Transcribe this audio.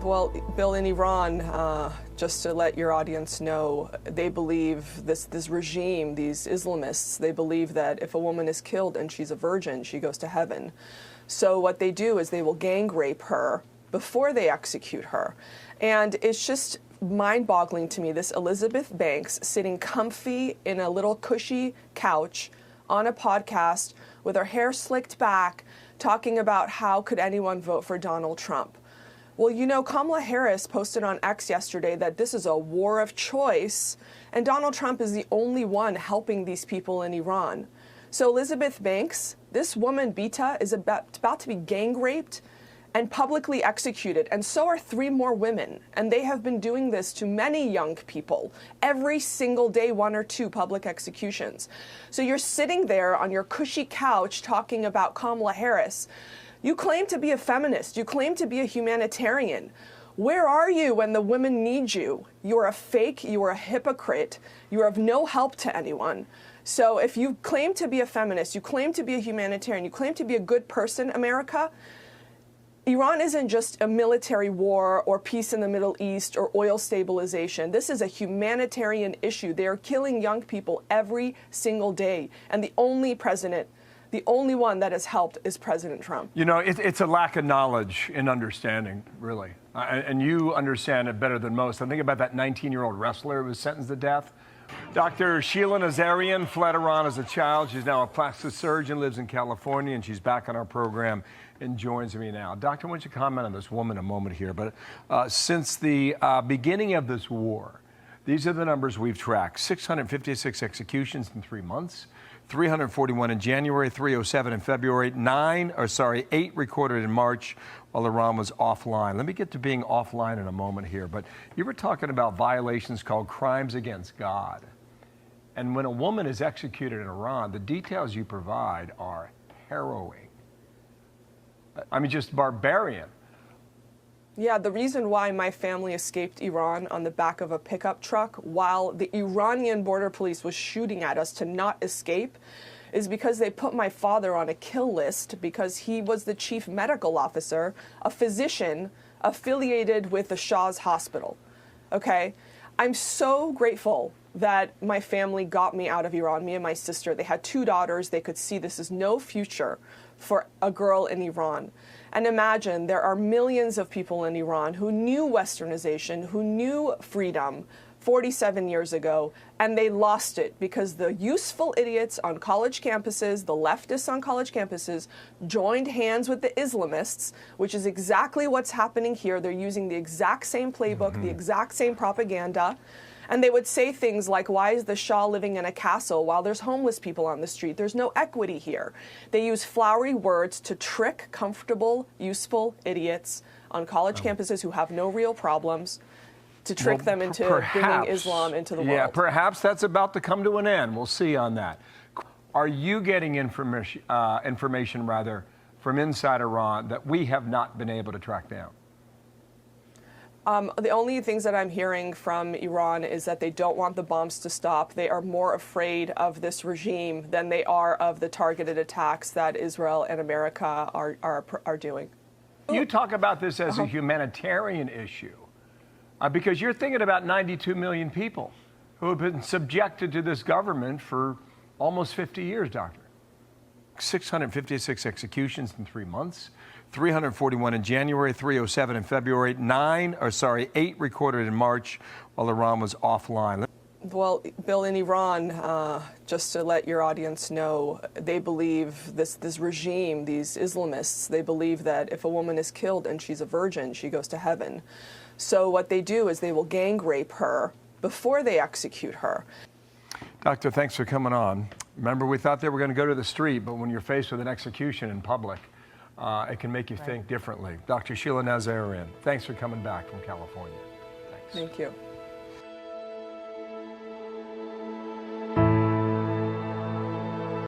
Well, Bill, in Iran, just to let your audience know, they believe this regime, these Islamists, they believe that if a woman is killed and she's a virgin, she goes to heaven. So what they do is they will gang rape her before they execute her. And it's just mind-boggling to me, this Elizabeth Banks sitting comfy in a little cushy couch on a podcast with her hair slicked back, talking about how could anyone vote for Donald Trump. Well, you know, Kamala Harris posted on X yesterday that this is a war of choice, and Donald Trump is the only one helping these people in Iran. So Elizabeth Banks, this woman, Bita, is about to be gang raped and publicly executed, and so are 3 more women. And they have been doing this to many young people. Every single day, 1 or 2 public executions. So you're sitting there on your cushy couch talking about Kamala Harris. You claim to be a feminist. You claim to be a humanitarian. Where are you when the women need you? You are a fake. You are a hypocrite. You are of no help to anyone. So if you claim to be a feminist, you claim to be a humanitarian, you claim to be a good person, America, Iran isn't just a military war or peace in the Middle East or oil stabilization. This is a humanitarian issue. They are killing young people every single day. And the only one that has helped is President Trump. You know, it's a lack of knowledge and understanding, really. And you understand it better than most. I think about that 19-year-old wrestler who was sentenced to death. Dr. Sheila Nazarian fled Iran as a child. She's now a plastic surgeon, lives in California, and she's back on our program and joins me now. Doctor, I want you to comment on this woman a moment here. But since the beginning of this war, these are the numbers we've tracked. 656 executions in 3 months, 341 in January, 307 in February, 8 recorded in March while Iran was offline. Let me get to being offline in a moment here, but you were talking about violations called crimes against God. And when a woman is executed in Iran, the details you provide are harrowing. I mean, just barbarian. Yeah, the reason why my family escaped Iran on the back of a pickup truck while the Iranian border police was shooting at us to not escape is because they put my father on a kill list because he was the chief medical officer, a physician affiliated with the Shah's hospital. Okay? I'm so grateful that my family got me out of Iran, me and my sister. They had 2 daughters. They could see this is no future for a girl in Iran. And imagine there are millions of people in Iran who knew westernization, who knew freedom 47 years ago, and they lost it because the useful idiots on college campuses, the leftists on college campuses, joined hands with the Islamists, which is exactly what's happening here. They're using the exact same playbook, the exact same propaganda. And they would say things like, why is the Shah living in a castle while there's homeless people on the street? There's no equity here. They use flowery words to trick comfortable, useful idiots on college campuses who have no real problems, to trick them into bringing Islam into the world. Yeah, perhaps that's about to come to an end. We'll see on that. Are you getting information from inside Iran that we have not been able to track down? The only things that I'm hearing from Iran is that they don't want the bombs to stop. They are more afraid of this regime than they are of the targeted attacks that Israel and America are doing. You talk about this as a humanitarian issue because you're thinking about 92 million people who have been subjected to this government for almost 50 years, Doctor. 656 executions in 3 months, 341 in January, 307 in February, 8 recorded in March while Iran was offline. Well, Bill, in Iran, just to let your audience know, they believe this regime, these Islamists, they believe that if a woman is killed and she's a virgin, she goes to heaven. So what they do is they will gang rape her before they execute her. Doctor, thanks for coming on. Remember, we thought they were going to go to the street, but when you're faced with an execution in public, it can make you think differently. Dr. Sheila Nazarian, thanks for coming back from California. Thanks. Thank you.